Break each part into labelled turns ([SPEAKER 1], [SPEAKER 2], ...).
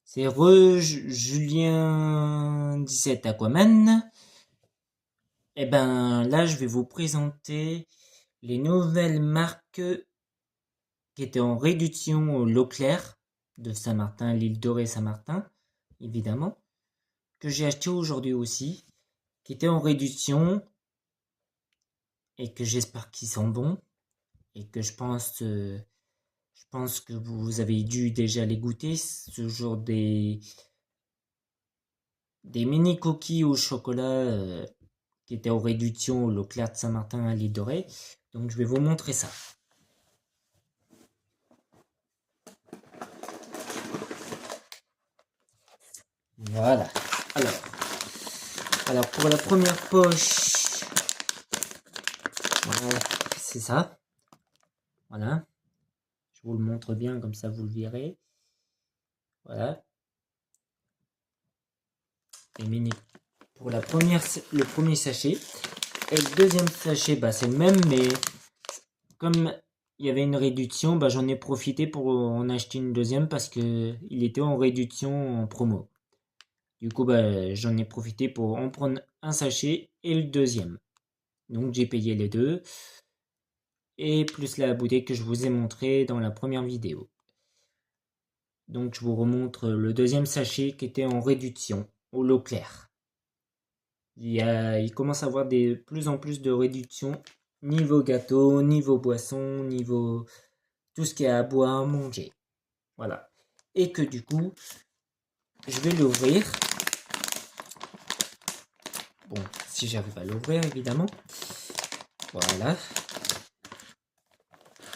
[SPEAKER 1] C'est Julien 17 Aquaman. Et ben là, je vais vous présenter les nouvelles marques qui étaient en réduction au Leclerc de Saint-Martin, l'île Dorée Saint-Martin, évidemment, que j'ai acheté aujourd'hui aussi, qui étaient en réduction et que j'espère qu'ils sont bons et que je pense que vous avez dû déjà les goûter, ce genre des mini cookies au chocolat qui étaient en réduction au Leclerc de Saint-Martin à l'île Dorée. Donc je vais vous montrer ça. Voilà. Alors pour la première poche, voilà, c'est ça. Voilà. Je vous le montre bien, comme ça vous le verrez. Voilà. Les mini. Pour le premier sachet. Et le deuxième sachet, c'est le même, mais comme il y avait une réduction, j'en ai profité pour en acheter une deuxième parce que il était en réduction en promo. Du coup, j'en ai profité pour en prendre un sachet et le deuxième. Donc j'ai payé les deux. Et plus la bouteille que je vous ai montrée dans la première vidéo. Donc je vous remontre le deuxième sachet qui était en réduction au Leclerc. Il commence à avoir de plus en plus de réduction niveau gâteau, niveau boisson, niveau tout ce qui est à boire, à manger. Voilà. Et que du coup, je vais l'ouvrir. Bon, si j'arrive à l'ouvrir évidemment. Voilà.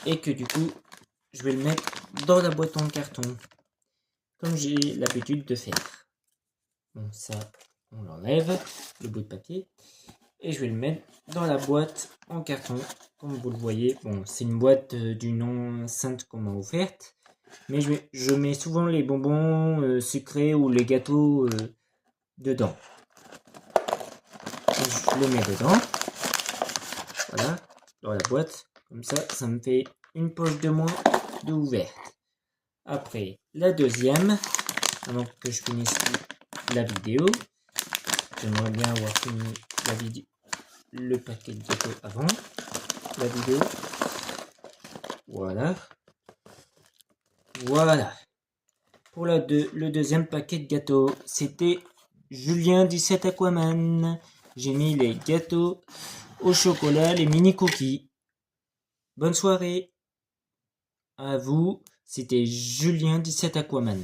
[SPEAKER 1] Et que du coup, je vais le mettre dans la boîte en carton. Comme j'ai l'habitude de faire. Bon, ça, on l'enlève, le bout de papier. Et je vais le mettre dans la boîte en carton. Comme vous le voyez, bon, c'est une boîte du nom Sainte qu'on m'a offerte. Mais je mets souvent les bonbons sucrés ou les gâteaux dedans. Je le mets dedans. Voilà, dans la boîte. Comme ça me fait une poche de moins de ouverte. Après, la deuxième, avant que je finisse la vidéo, j'aimerais bien avoir fini le paquet de gâteaux avant la vidéo. Voilà. Pour le deuxième paquet de gâteaux, c'était Julien 17 Aquaman. J'ai mis les gâteaux au chocolat, les mini cookies. Bonne soirée à vous. C'était Julien 17 Aquaman.